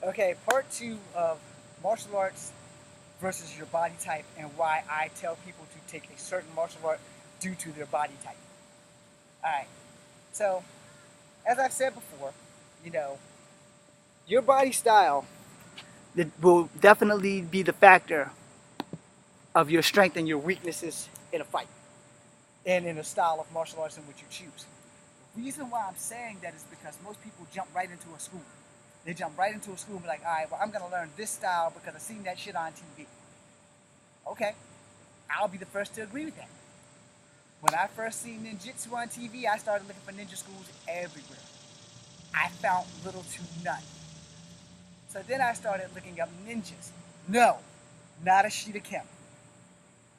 Okay, part two of martial arts versus your body type and why I tell people to take a certain martial art due to their body type. Alright, so as I've said before, you know, your body style will definitely be the factor of your strength and your weaknesses in a fight and in a style of martial arts in which you choose. The reason why I'm saying that is because most people jump right into a school. They jump right into a school and be like, all right, well, I'm going to learn this style because I've seen that shit on TV. Okay, I'll be the first to agree with that. When I first seen ninjutsu on TV, I started looking for ninja schools everywhere. I found little to none. So then I started looking up ninjas. No, not a Ashita Kim.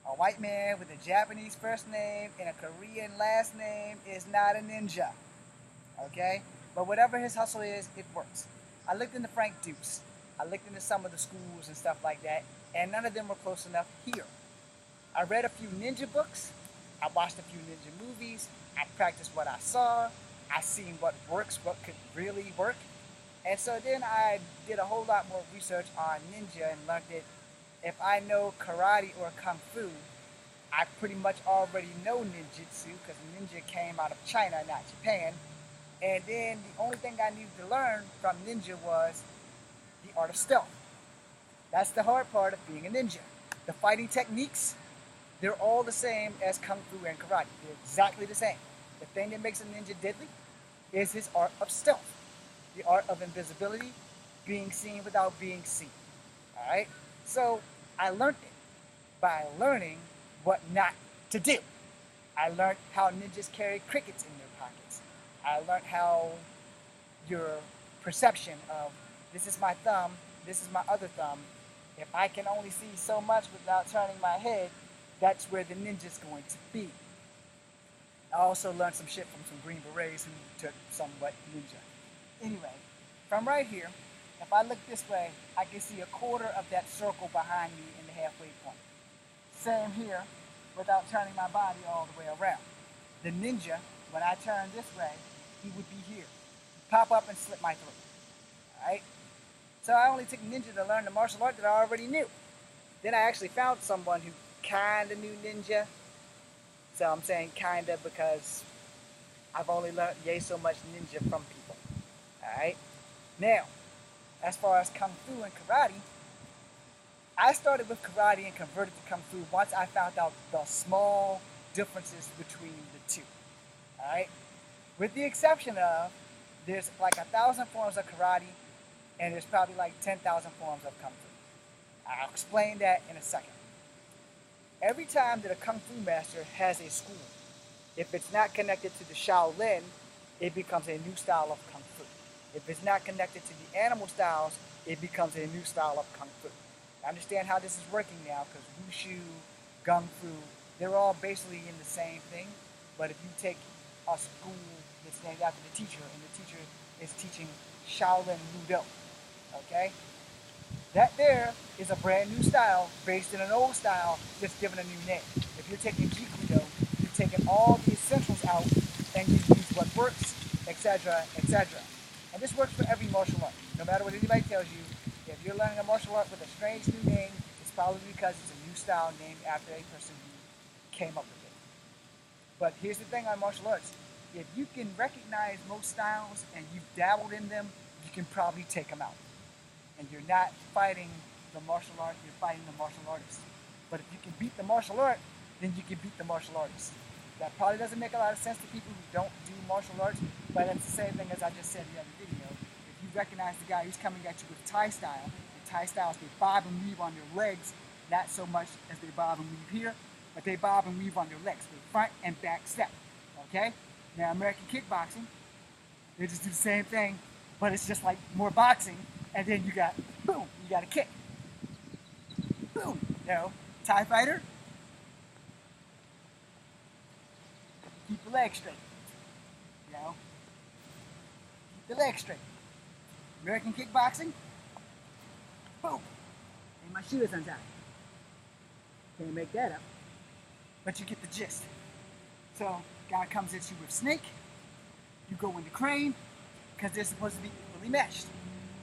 A white man with a Japanese first name and a Korean last name is not a ninja. Okay? But whatever his hustle is, it works. I looked into Frank Dukes. I looked into some of the schools and stuff like that, and none of them were close enough here. I read a few ninja books. I watched a few ninja movies. I practiced what I saw. I seen what works, what could really work. And so then I did a whole lot more research on ninja and learned that if I know karate or kung fu, I pretty much already know ninjutsu because ninja came out of China, not Japan. And then the only thing I needed to learn from ninja was the art of stealth. That's the hard part of being a ninja. The fighting techniques, they're all the same as kung fu and karate. They're exactly the same. The thing that makes a ninja deadly is his art of stealth, the art of invisibility, being seen without being seen. All right? So I learned it by learning what not to do. I learned how ninjas carry crickets in their pockets. I learned how your perception of this is my thumb, this is my other thumb. If I can only see so much without turning my head, that's where the ninja's going to be. I also learned some shit from some Green Berets who took somewhat ninja. Anyway, from right here, if I look this way, I can see a quarter of that circle behind me in the halfway point. Same here, without turning my body all the way around. The ninja, when I turn this way, he would be here. He'd pop up and slit my throat. Alright? So I only took ninja to learn the martial art that I already knew. Then I actually found someone who kinda knew ninja. So I'm saying kinda because I've only learned yay so much ninja from people. Alright? Now, as far as kung fu and karate, I started with karate and converted to kung fu once I found out the small differences between the two. Alright? With the exception of, there's like 1,000 forms of karate, and there's probably like 10,000 forms of kung fu. I'll explain that in a second. Every time that a kung fu master has a school, if it's not connected to the Shaolin, it becomes a new style of kung fu. If it's not connected to the animal styles, it becomes a new style of kung fu. I understand how this is working now because wushu, gung fu, they're all basically in the same thing. But if you take a school that's named after the teacher and the teacher is teaching Shaolin Ludo, okay? That there is a brand new style based in an old style that's given a new name. If you're taking Jeet Kune Do, you're taking all the essentials out and you use what works, etc., etc. And this works for every martial art. No matter what anybody tells you, if you're learning a martial art with a strange new name, it's probably because it's a new style named after a person who came up with it. But here's the thing on martial arts. If you can recognize most styles and you've dabbled in them, you can probably take them out. And you're not fighting the martial art, you're fighting the martial artist. But if you can beat the martial art, then you can beat the martial artist. That probably doesn't make a lot of sense to people who don't do martial arts, but it's the same thing as I just said in the other video. If you recognize the guy who's coming at you with Thai style, the Thai styles, they bob and weave on their legs, not so much as they bob and weave here, but they bob and weave on their legs, they front and back step, okay? Now American kickboxing, they just do the same thing, but it's just like more boxing, and then you got, boom, you got a kick. Boom, you know, Thai fighter, keep the leg straight, you know, keep the leg straight. American kickboxing, boom, and my shoe is untied. Can't make that up, but you get the gist. So, guy comes at you with snake, you go into crane, because they're supposed to be equally matched.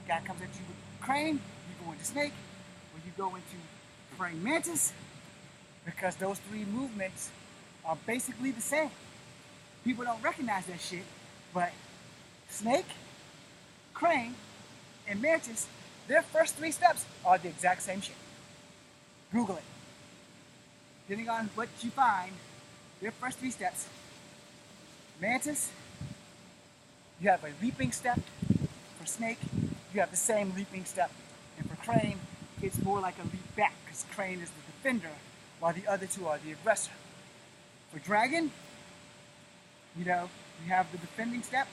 Guy comes at you with crane, you go into snake, or you go into praying mantis, because those three movements are basically the same. People don't recognize that shit, but snake, crane, and mantis, their first three steps are the exact same shit. Google it. Depending on what you find, their first three steps. Mantis, you have a leaping step. For snake, you have the same leaping step. And for crane, it's more like a leap back, because crane is the defender, while the other two are the aggressor. For dragon, you have the defending step,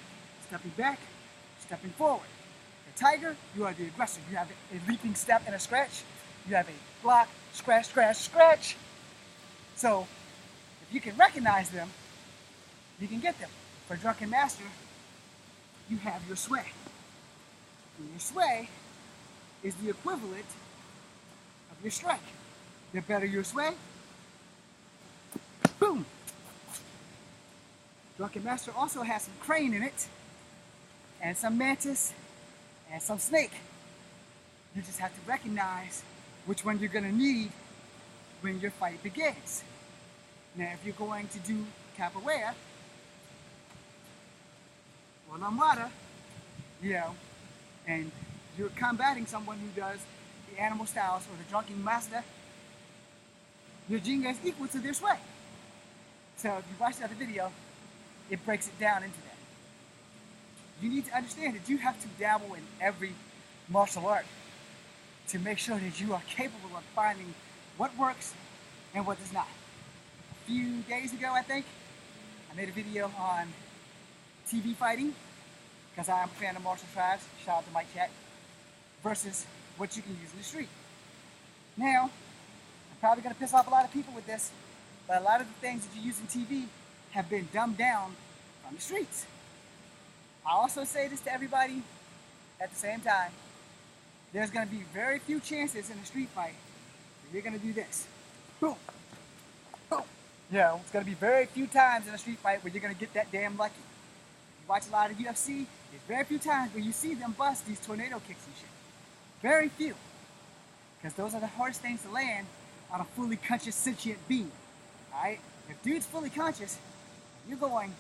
stepping back, stepping forward. For tiger, you are the aggressor. You have a leaping step and a scratch. You have a block, scratch, scratch, scratch. So, if you can recognize them, you can get them. For drunken master, you have your sway. And your sway is the equivalent of your strike. The better your sway, boom. Drunken master also has some crane in it, and some mantis, and some snake. You just have to recognize which one you're gonna need when your fight begins. Now, if you're going to do capoeira or lamada, and you're combating someone who does the animal styles or the drunken master, your jinga is equal to their sway. So if you watch the other video, it breaks it down into that. You need to understand that you have to dabble in every martial art to make sure that you are capable of finding what works and what does not. A few days ago, I think, I made a video on TV fighting, because I am a fan of martial tribes, shout out to Mike Chat, versus what you can use in the street. Now, I'm probably going to piss off a lot of people with this, but a lot of the things that you use in TV have been dumbed down from the streets. I also say this to everybody at the same time. There's going to be very few chances in a street fight where you're going to do this. Boom. Boom. It's going to be very few times in a street fight where you're going to get that damn lucky. You watch a lot of UFC, there's very few times where you see them bust these tornado kicks and shit. Very few. Because those are the hardest things to land on a fully conscious sentient being. Alright? If dude's fully conscious, you're going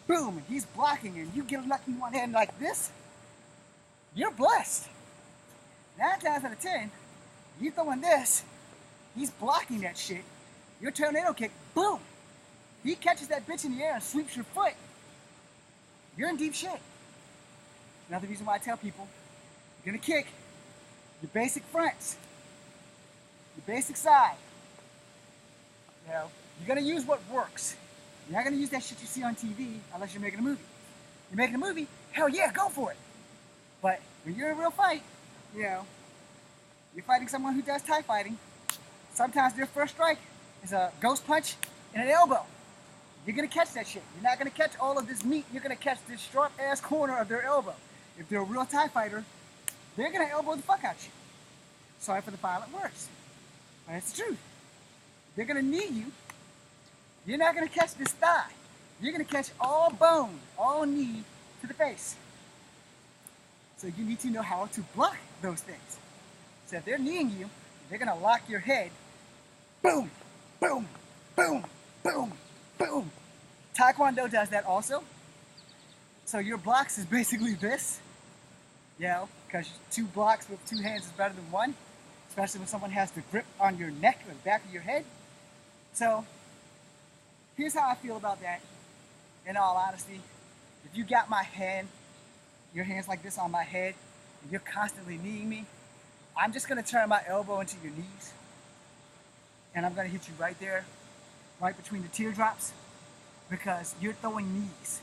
boom, and he's blocking, and you get a lucky one hand like this, you're blessed. 9 times out of 10, you throwing this, he's blocking that shit, your tornado kick, boom, he catches that bitch in the air and sweeps your foot, you're in deep shit. Another reason why I tell people, you're gonna kick your basic fronts, your basic side. You're gonna use what works. You're not gonna use that shit you see on TV unless you're making a movie. You're making a movie, hell yeah, go for it. But when you're in a real fight, you're fighting someone who does Thai fighting, sometimes their first strike is a ghost punch and an elbow. You're gonna catch that shit. You're not gonna catch all of this meat, you're gonna catch this sharp ass corner of their elbow. If they're a real Thai fighter, they're gonna elbow the fuck out you. Sorry for the violent words, but it's the truth. They're gonna knee you. You're not gonna catch this thigh. You're gonna catch all bone, all knee to the face. So you need to know how to block those things. So if they're kneeing you, they're gonna lock your head. Boom, boom, boom, boom, boom. Taekwondo does that also. So your blocks is basically this. Because 2 blocks with 2 hands is better than 1. Especially when someone has the grip on your neck or the back of your head. So here's how I feel about that, in all honesty. If you got my hand, your hands like this on my head, and you're constantly kneeing me, I'm just gonna turn my elbow into your knees, and I'm gonna hit you right there, right between the teardrops, because you're throwing knees.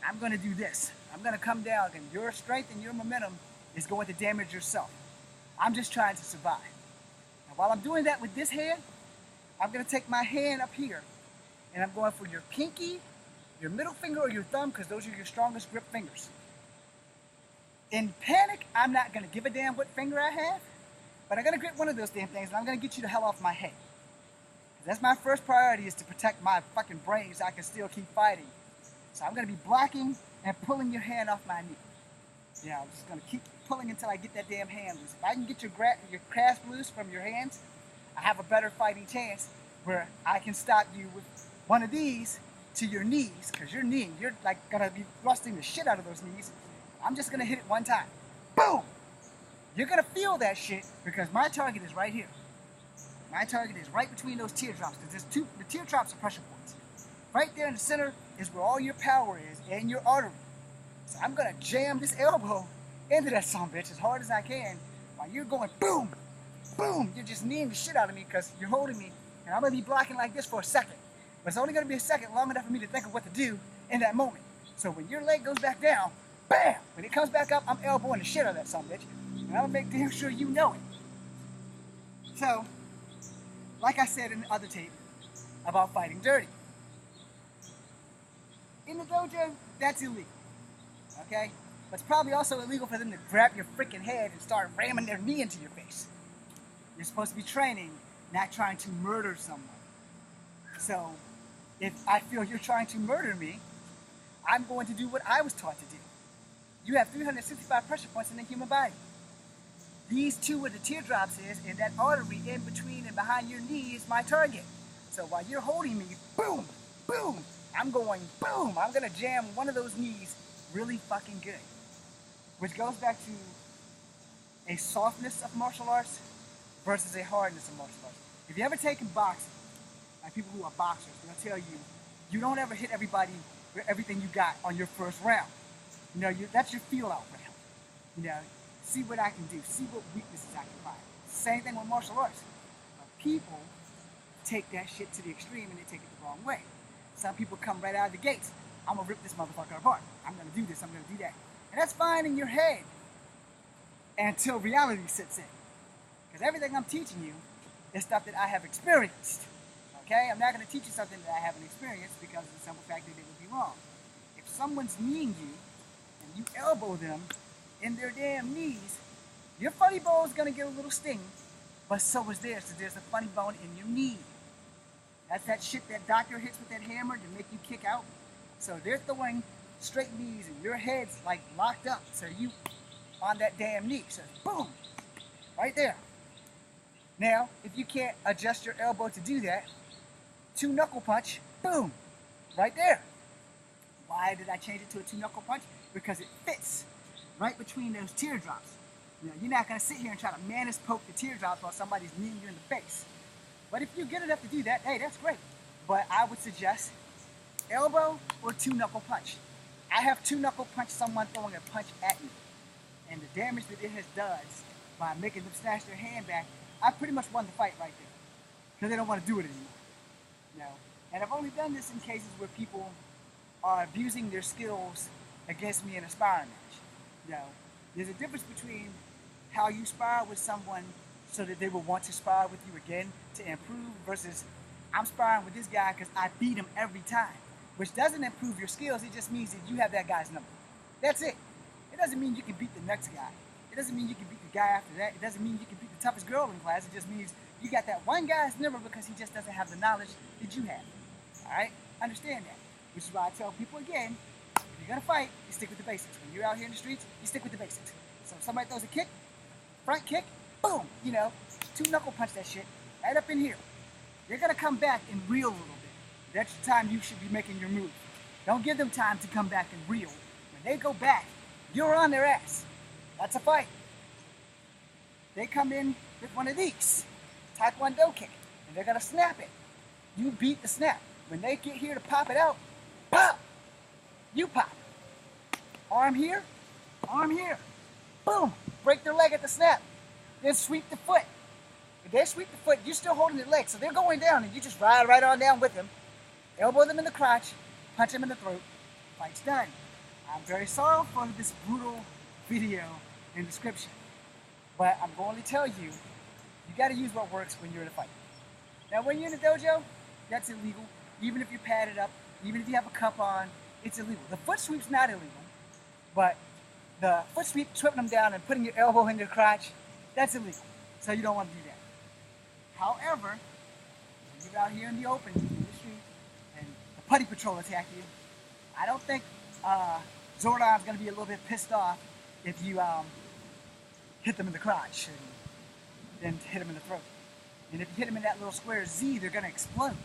I'm gonna do this. I'm gonna come down, and your strength and your momentum is going to damage yourself. I'm just trying to survive. And while I'm doing that with this hand, I'm gonna take my hand up here, and I'm going for your pinky, your middle finger, or your thumb, because those are your strongest grip fingers. In panic, I'm not gonna give a damn what finger I have, but I'm gonna grip one of those damn things, and I'm gonna get you the hell off my head. That's my first priority, is to protect my fucking brain so I can still keep fighting. So I'm gonna be blocking and pulling your hand off my knee. I'm just gonna keep pulling until I get that damn hand loose. If I can get your grasp loose from your hands, I have a better fighting chance where I can stop you with one of these to your knees, because you're kneeing. You're like gonna be thrusting the shit out of those knees. I'm just gonna hit it one time. Boom! You're gonna feel that shit because my target is right here. My target is right between those teardrops, because the teardrops are pressure points. Right there in the center is where all your power is and your artery. So I'm gonna jam this elbow into that sumbitch as hard as I can while you're going boom, boom. You're just kneeing the shit out of me because you're holding me, and I'm gonna be blocking like this for a second. But it's only gonna be a second, long enough for me to think of what to do in that moment. So when your leg goes back down, bam! When it comes back up, I'm elbowing the shit out of that sumbitch, and I'm gonna make damn sure you know it. So, like I said in the other tape about fighting dirty. In the dojo, that's illegal, okay? But it's probably also illegal for them to grab your freaking head and start ramming their knee into your face. You're supposed to be training, not trying to murder someone. So, if I feel you're trying to murder me, I'm going to do what I was taught to do. You have 365 pressure points in the human body. These two where the teardrops is, and that artery in between and behind your knee is my target. So while you're holding me, boom, boom, I'm going boom. I'm gonna jam one of those knees really fucking good. Which goes back to a softness of martial arts versus a hardness of martial arts. If you ever taken boxing, like people who are boxers, they'll tell you, you don't ever hit everybody with everything you got on your first round. You know, that's your feel out round. You know, see what I can do, see what weaknesses I can find. Same thing with martial arts. But people take that shit to the extreme and they take it the wrong way. Some people come right out of the gates. I'm gonna rip this motherfucker apart. I'm gonna do this, I'm gonna do that. And that's fine in your head until reality sits in. Because everything I'm teaching you is stuff that I have experienced. Okay? I'm not gonna teach you something that I haven't experienced because of the simple fact that it would be wrong. If someone's kneeing you and you elbow them in their damn knees, your funny bone is gonna get a little sting, but so is theirs. So there's a funny bone in your knee. That's that shit that doctor hits with that hammer to make you kick out. So they're throwing straight knees and your head's like locked up. So you on that damn knee. So boom, right there. Now, if you can't adjust your elbow to do that, 2 knuckle punch, boom, right there. Why did I change it to a 2 knuckle punch? Because it fits right between those teardrops. You know, you're not gonna sit here and try to manus poke the teardrops while somebody's kneeing you in the face. But if you're good enough to do that, hey, that's great. But I would suggest elbow or 2 knuckle punch. I have 2 knuckle punch someone throwing a punch at me. And the damage that it has does by making them snatch their hand back, I pretty much won the fight right there. Because they don't want to do it anymore. You know? And I've only done this in cases where people are abusing their skills against me in a sparring match. You know, there's a difference between how you spar with someone so that they will want to spar with you again to improve versus I'm sparring with this guy because I beat him every time, which doesn't improve your skills. It just means that you have that guy's number. That's it. It doesn't mean you can beat the next guy. It doesn't mean you can beat the guy after that. It doesn't mean you can beat the toughest girl in class. It just means you got that one guy's number because he just doesn't have the knowledge that you have. All right? Understand that. Which is why I tell people again, if you're going to fight, you stick with the basics. When you're out here in the streets, you stick with the basics. So if somebody throws a kick, front kick, boom, you know, 2 knuckle punch that shit right up in here. You're going to come back and reel a little bit. That's the time you should be making your move. Don't give them time to come back and reel. When they go back, you're on their ass. That's a fight. They come in with one of these, Taekwondo kick, and they're going to snap it. You beat the snap. When they get here to pop it out, pop! You pop. Arm here, boom! Break their leg at the snap. Then sweep the foot. If they sweep the foot, you're still holding their leg, so they're going down, and you just ride right on down with them. Elbow them in the crotch, punch them in the throat. Fight's done. I'm very sorry for this brutal video and description, but I'm going to tell you, you got to use what works when you're in a fight. Now, when you're in a dojo, that's illegal. Even if you're padded up, even if you have a cup on, it's illegal. The foot sweep's not illegal, but the foot sweep, tripping them down and putting your elbow in their crotch, that's illegal. So you don't want to do that. However, when you're out here in the open, in the street, and the putty patrol attack you, I don't think Zordon's going to be a little bit pissed off if you hit them in the crotch and then hit them in the throat. And if you hit them in that little square Z, they're gonna explode.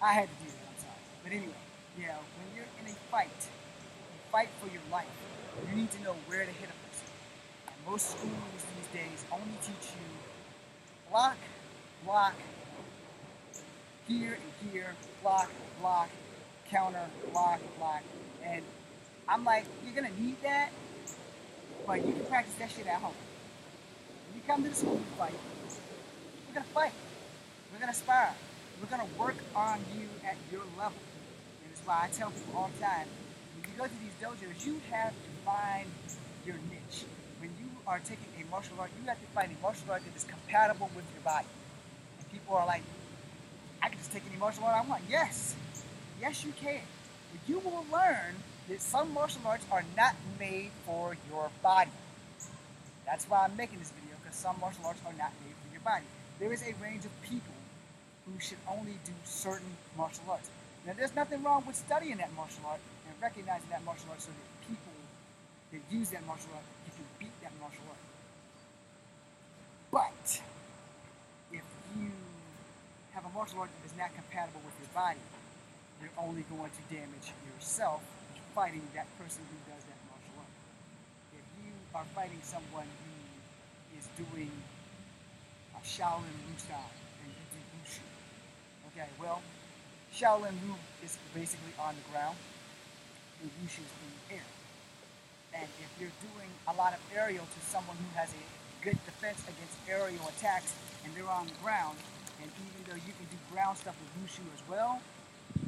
I had to do that, I'm sorry. But anyway, you know, when you're in a fight, you fight for your life, you need to know where to hit a person. And most schools these days only teach you block, block, here and here, block, block, counter, block, block. And I'm like, you're gonna need that, but you can practice that shit at home. When you come to the school to fight, we're gonna fight. We're gonna spar. We're gonna work on you at your level. And that's why I tell people all the time, when you go to these dojos, you have to find your niche. When you are taking a martial art, you have to find a martial art that is compatible with your body. And people are like, I can just take any martial art I want. Yes, yes you can. But you will learn that some martial arts are not made for your body. That's why I'm making this video, because some martial arts are not made for your body. There is a range of people who should only do certain martial arts. Now there's nothing wrong with studying that martial art and recognizing that martial art so that people that use that martial art, you can beat that martial art. But if you have a martial art that is not compatible with your body, you're only going to damage yourself fighting that person who does that martial art. If you are fighting someone who is doing a Shaolin Ryu style and you do Wushu, okay, well, Shaolin Ryu is basically on the ground and Wushu is in the air. And if you're doing a lot of aerial to someone who has a good defense against aerial attacks and they're on the ground, and even though you can do ground stuff with Wushu as well,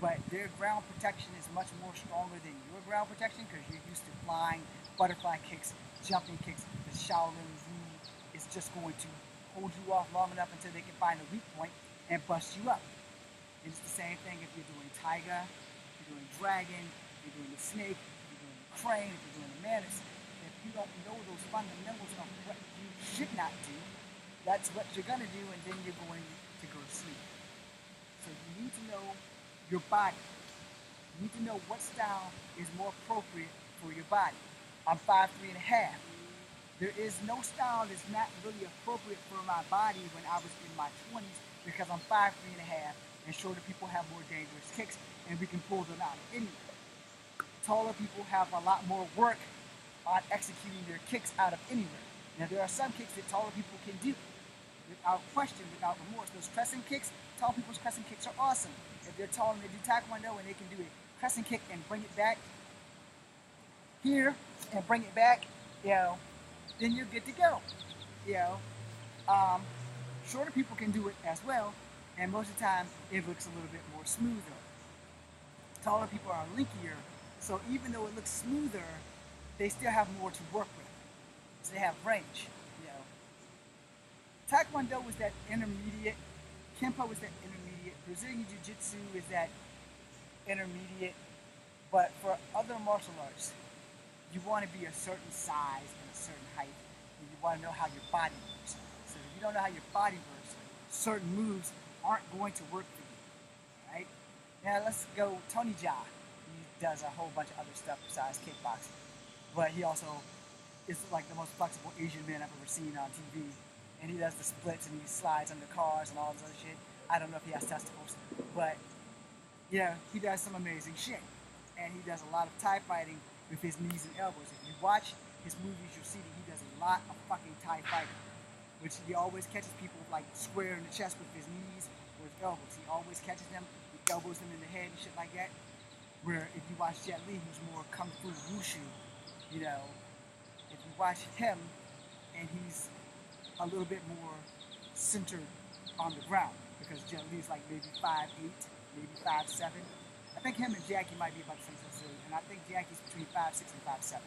but their ground protection is much more stronger than your ground protection because you're used to flying, butterfly kicks, jumping kicks. The Shaolin Ryu is just going to hold you off long enough until they can find a weak point and bust you up. And it's the same thing if you're doing Tiger, if you're doing Dragon, if you're doing the Snake, if you're doing the Crane, if you're doing the Mantis. If you don't know those fundamentals of what you should not do, that's what you're going to do, and then you're going to go to sleep. So you need to know your body. You need to know what style is more appropriate for your body. I'm 5'3.5". There is no style that's not really appropriate for my body when I was in my 20s because I'm 5'3.5", and shorter people have more dangerous kicks and we can pull them out anywhere. Taller people have a lot more work on executing their kicks out of anywhere. Now there are some kicks that taller people can do without question, without remorse. Those crescent kicks, tall people's crescent kicks are awesome. If they're tall and they do taekwondo and they can do a crescent kick and bring it back here and bring it back, you know, then you're good to go. You know, shorter people can do it as well, and most of the time it looks a little bit more smoother. Taller people are linkier, so even though it looks smoother, they still have more to work with. So they have range. You know, taekwondo was that intermediate. Kempo is that intermediate. Brazilian Jiu-Jitsu is that intermediate. But for other martial arts, you want to be a certain size and a certain height, and you want to know how your body works. So if you don't know how your body works, certain moves aren't going to work for you, right? Now let's go Tony Jaa. He does a whole bunch of other stuff besides kickboxing, but he also is like the most flexible Asian man I've ever seen on TV. And he does the splits and he slides under cars and all this other shit. I don't know if he has testicles, but yeah, he does some amazing shit. And he does a lot of Thai fighting with his knees and elbows. If you watch his movies, you'll see that he does a lot of fucking Thai fighting, which he always catches people like square in the chest with his knees or his elbows. He always catches them, he elbows them in the head and shit like that. Where if you watch Jet Li, who's more Kung Fu Wushu, you know, if you watch him and he's a little bit more centered on the ground, because Jet Li's like maybe 5'8", maybe 5'7". I think him and Jackie might be about the same size, and I think Jackie's between 5'6" and 5'7".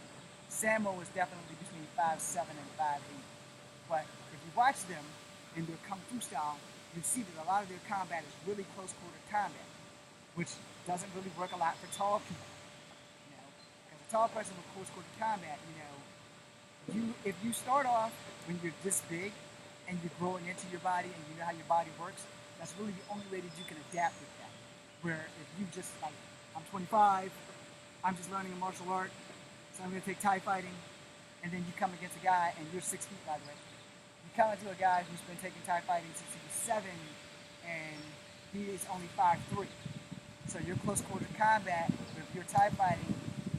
Sammo is definitely between 5'7" and 5'8". But if you watch them in their Kung Fu style, you see that a lot of their combat is really close quarter combat, which doesn't really work a lot for tall people. You know, because a tall person with close quarter combat, you know, if you start off when you're this big and you're growing into your body and you know how your body works, that's really the only way that you can adapt with that. Where if you just like, I'm 25, I'm just learning a martial art, so I'm going to take Thai fighting, and then you come against a guy, and you're 6 feet, by the way. You come into a guy who's been taking Thai fighting since he was 7, and he is only 5'3". So your close quarter combat with your Thai fighting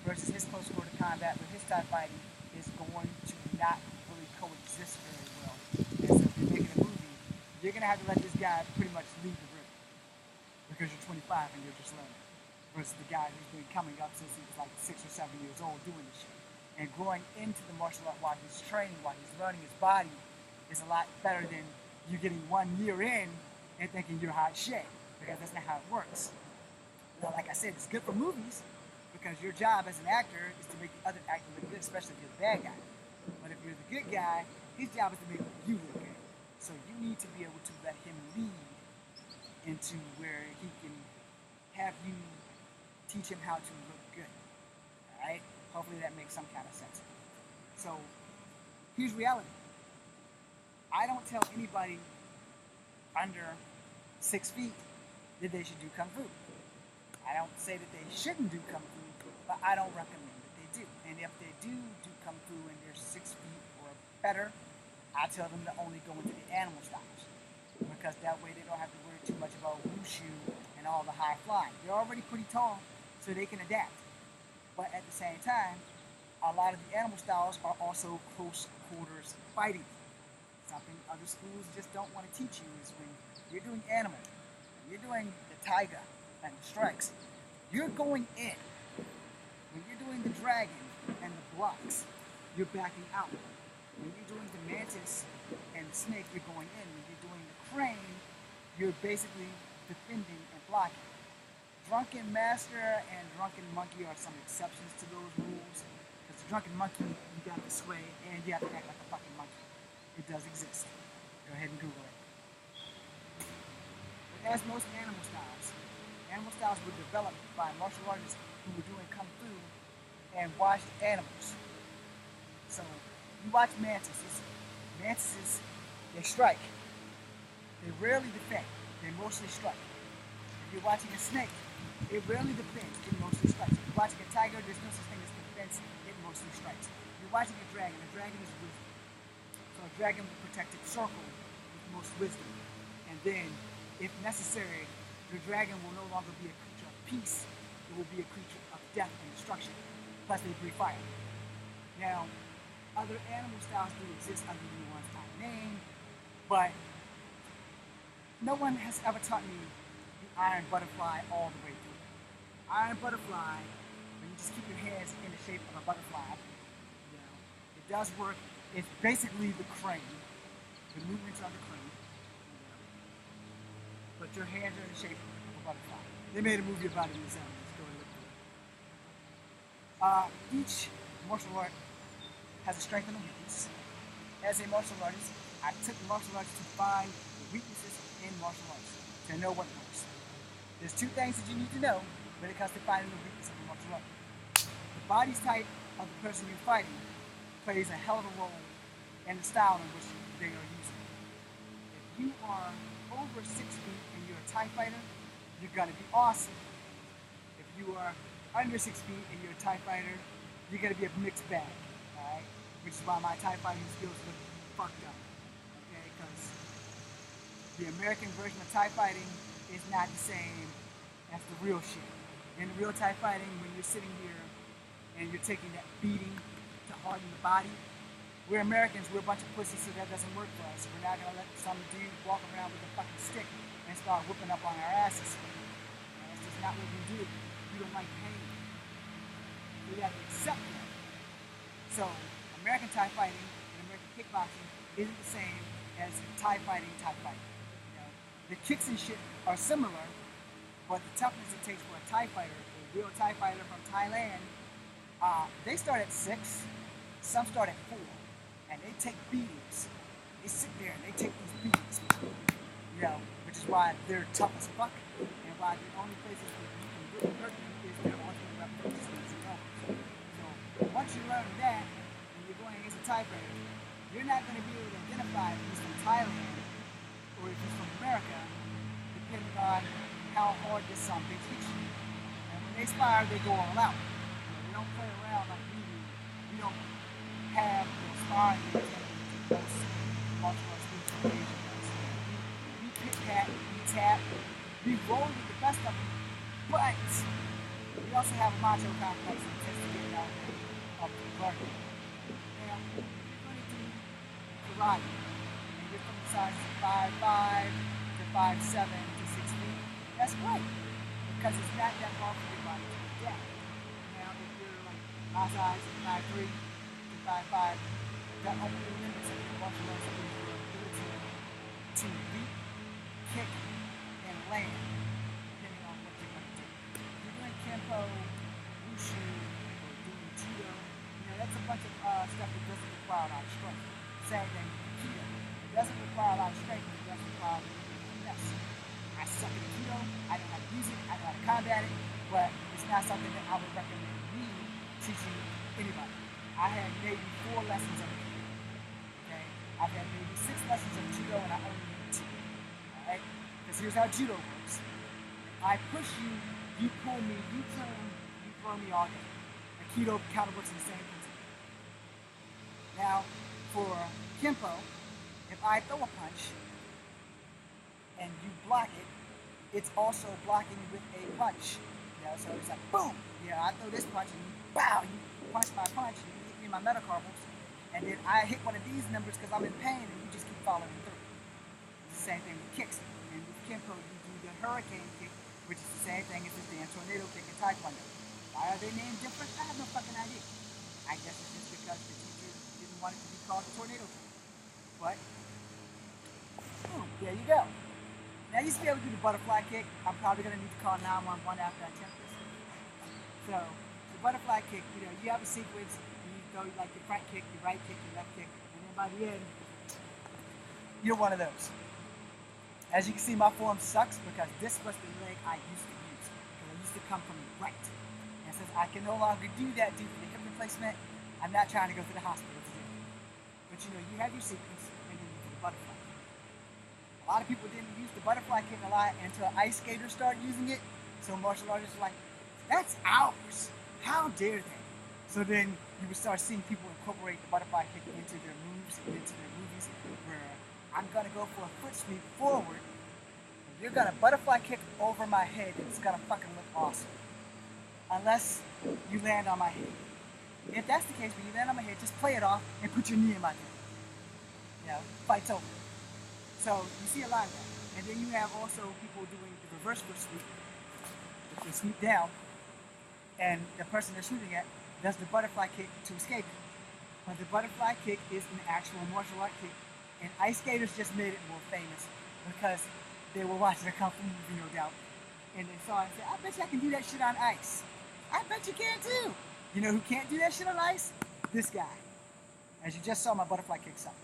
versus his close quarter combat with his Thai fighting is going to not really coexist very well. And so if you're making a movie, you're going to have to let this guy pretty much leave the room because you're 25 and you're just learning versus the guy who's been coming up since he was like 6 or 7 years old doing this shit. And growing into the martial art while he's training, while he's learning his body is a lot better than you getting 1 year in and thinking you're hot shit, because that's not how it works. Now, like I said, it's good for movies because your job as an actor is to make the other actor look good, especially if you're the bad guy. But if you're the good guy, his job is to make you look good. So you need to be able to let him lead into where he can have you teach him how to look good. All right? Hopefully that makes some kind of sense. So here's reality. I don't tell anybody under 6 feet that they should do Kung Fu. I don't say that they shouldn't do Kung Fu, but I don't recommend that they do. And if they do Kung Fu and they're 6 feet or better, I tell them to only go into the animal styles, because that way they don't have to worry too much about wushu and all the high flying. They're already pretty tall, so they can adapt. But at the same time, a lot of the animal styles are also close quarters fighting. Something other schools just don't want to teach you is when you're doing animal, and you're doing the tiger and the strikes, you're going in. When you're doing the dragon and the blocks, you're backing out. When you're doing the mantis and the snake, you're going in. When you're doing the crane, you're basically defending and blocking. Drunken master and drunken monkey are some exceptions to those rules, because the drunken monkey, you got to sway and you have to act like a fucking monkey. It does exist. Go ahead and Google it. But as most animal styles were developed by martial artists who were doing Kung Fu and watched animals. So you watch mantises. Mantises, they strike. They rarely defend. They mostly strike. If you're watching a snake, it rarely defends. It mostly strikes. If you're watching a tiger, there's no such thing as defense. It mostly strikes. If you're watching a dragon is wisdom. So a dragon will protect its circle with most wisdom. And then, if necessary, the dragon will no longer be a creature of peace. It will be a creature of death and destruction. Plus, they breathe fire. Now, other animal styles do exist other than the ones I named, but no one has ever taught me the iron butterfly all the way through. Iron butterfly, when you just keep your hands in the shape of a butterfly, it does work. It's basically the crane, the movements of the crane. But your hands are in the shape of a butterfly. They made a movie about it in the 70s. Go and look for it. Each martial art has a strength and a weakness. As a martial artist, I took martial arts to find the weaknesses in martial arts, to know what works. There's 2 things that you need to know when it comes to finding the weakness of a martial art. The body type of the person you're fighting plays a hell of a role in the style in which they are using. If you are over 6 feet and you're a Thai fighter, you're gonna be awesome. If you are under 6 feet and you're a Thai fighter, you're gonna be a mixed bag, alright? Which is why my Thai fighting skills look fucked up, okay? Because the American version of Thai fighting is not the same as the real shit. In the real Thai fighting, when you're sitting here and you're taking that beating to harden the body, we're Americans, we're a bunch of pussies, so that doesn't work for us. We're not gonna let some dude walk around with a fucking stick and start whooping up on our asses. That's just not what we do. We don't like pain. We have to accept that. So, American Thai fighting and American kickboxing isn't the same as Thai fighting. The kicks and shit are similar, but the toughness it takes for a Thai fighter, a real Thai fighter from Thailand, they start at 6, some start at 4. And they take beatings. They sit there and they take these beatings, which is why they're tough as fuck, and why the only places that you can really hurt them is their ultimate weapon, So once you learn that, and you're going against a Thai fighter, you're not going to be able to identify if he's from Thailand or if he's from America, depending on how hard this son bitch hits you. And when they spar, they go all out. They don't play around like we do. We don't have the sparring that most martial arts groups in Asia does. We pick that, we tap, we roll with the best of them, but we also have a macho complex that tends to get down up to the learning. Now, if you're going to do karate, and you're from the sizes of 5'5" to 5'7" to 6 feet, that's great, because it's not that hard for your body to adapt. Now, if you're like my size, 5'3" to 5'5", that only limits of your martial arts is your ability to leap, kick, and land, depending on what you're going to do. If you're doing Kempo, Wushu, or doing Judo, that's a bunch of stuff that doesn't require a lot of strength. Same thing with Aikido. It doesn't require a lot of strength, but it does require a little bit of finesse. I suck at Aikido, I know how to use it, I know how to combat it, but it's not something that I would recommend me teaching anybody. I had maybe 4 lessons of Aikido. Okay? I've had maybe 6 lessons of Judo, and I only need 2. Alright? Because here's how Judo works. I push you, you pull me, you turn, you throw me all day. Aikido kind of works in the same principle. Now, for Kempo, if I throw a punch and you block it, it's also blocking with a punch. So it's like boom. I throw this punch and you bow. You punch my punch and you hit me in my metacarpals, and then I hit one of these numbers because I'm in pain, and you just keep following through. It's the same thing with kicks. And with Kempo, you do the hurricane kick, which is the same thing as the damn tornado kick in Taekwondo. Why are they named different? I have no fucking idea. I guess it's just because the teacher didn't want it to be called the tornado kick. But, boom, there you go. Now, you used to be able to do the butterfly kick. I'm probably going to need to call 911 after I attempt this. So, the butterfly kick, you have a sequence, and you go like your front kick, your right kick, your left kick, and then by the end, you're one of those. As you can see, my form sucks because this was the leg I used to use. I used to come from the right. And since I can no longer do that due to the hip replacement, I'm not trying to go to the hospital to do it. But you have your sequence, and then you do the butterfly. A lot of people didn't use the butterfly kick a lot until ice skaters started using it. So martial artists were like, that's ours. How dare they? So then you would start seeing people incorporate the butterfly kick into their moves and into their movies, where I'm going to go for a foot sweep forward, and you're going to butterfly kick over my head, and it's going to fucking look awesome. Unless you land on my head. If that's the case, when you land on my head, just play it off and put your knee in my head. Fight's over. So you see a lot of that. And then you have also people doing the reverse foot sweep. If they sweep down, and the person they're shooting at does the butterfly kick to escape it. But the butterfly kick is an actual martial art kick, and ice skaters just made it more famous because they were watching a kung fu movie, no doubt, and they saw it and said, I bet you I can do that shit on ice. I bet you can too. You know who can't do that shit on ice? This guy. As you just saw, my butterfly kick sucked.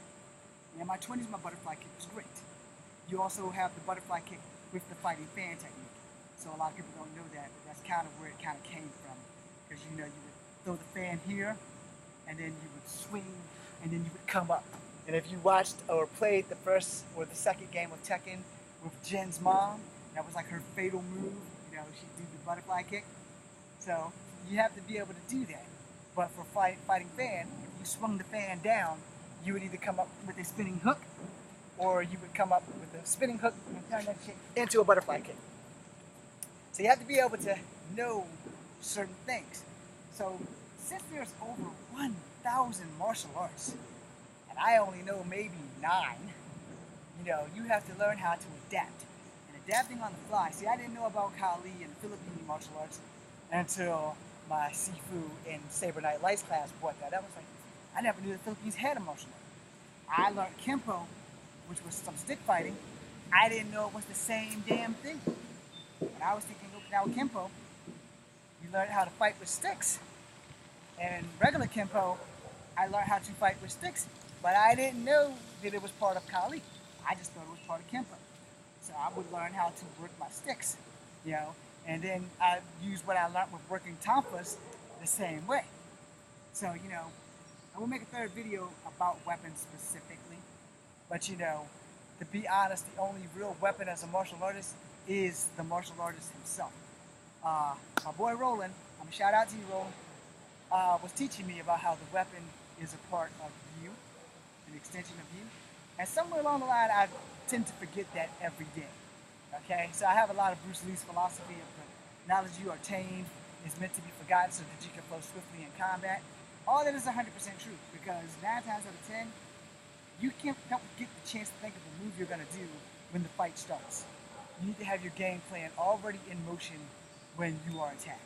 In my 20s, my butterfly kick was great. You also have the butterfly kick with the fighting fan technique. So a lot of people don't know that, but that's kind of where it kind of came from. Because you would throw the fan here, and then you would swing, and then you would come up. And if you watched or played the first or the second game of Tekken with Jin's mom, that was like her fatal move. She'd do the butterfly kick. So you have to be able to do that. But for fighting fan, if you swung the fan down, you would either come up with a spinning hook, or you would come up with a spinning hook and turn that shit into a butterfly kick. So you have to be able to know certain things. So since there's over 1,000 martial arts, and I only know maybe 9, you have to learn how to adapt. And adapting on the fly. See, I didn't know about Kali and Philippine martial arts until my Sifu and Saber Night Lights class brought that up. I was like, I never knew the Philippines had a martial art. I learned Kempo, which was some stick fighting. I didn't know it was the same damn thing. When I was thinking Okinawa Kempo, you learn how to fight with sticks. And regular Kempo, I learned how to fight with sticks, but I didn't know that it was part of Kali. I just thought it was part of Kempo. So I would learn how to work my sticks, and then I use what I learned with working tonfas the same way. So, I will make a third video about weapons specifically, but to be honest, the only real weapon as a martial artist is the martial artist himself. My boy Roland, I'm a shout out to you, Roland, was teaching me about how the weapon is a part of you, an extension of you. And somewhere along the line, I tend to forget that every day. Okay, so I have a lot of Bruce Lee's philosophy of the knowledge you obtain is meant to be forgotten so that you can flow swiftly in combat. All that is 100% true, because 9 times out of 10, you don't get the chance to think of the move you're going to do when the fight starts. You need to have your game plan already in motion when you are attacked.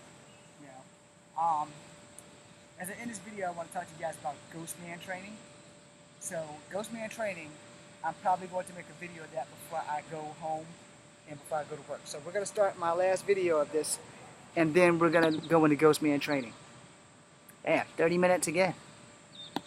You know, as I end this video, I want to talk to you guys about Ghost Man training. So, Ghost Man training, I'm probably going to make a video of that before I go home and before I go to work. So we're going to start my last video of this, and then we're going to go into Ghost Man training. Damn, 30 minutes again.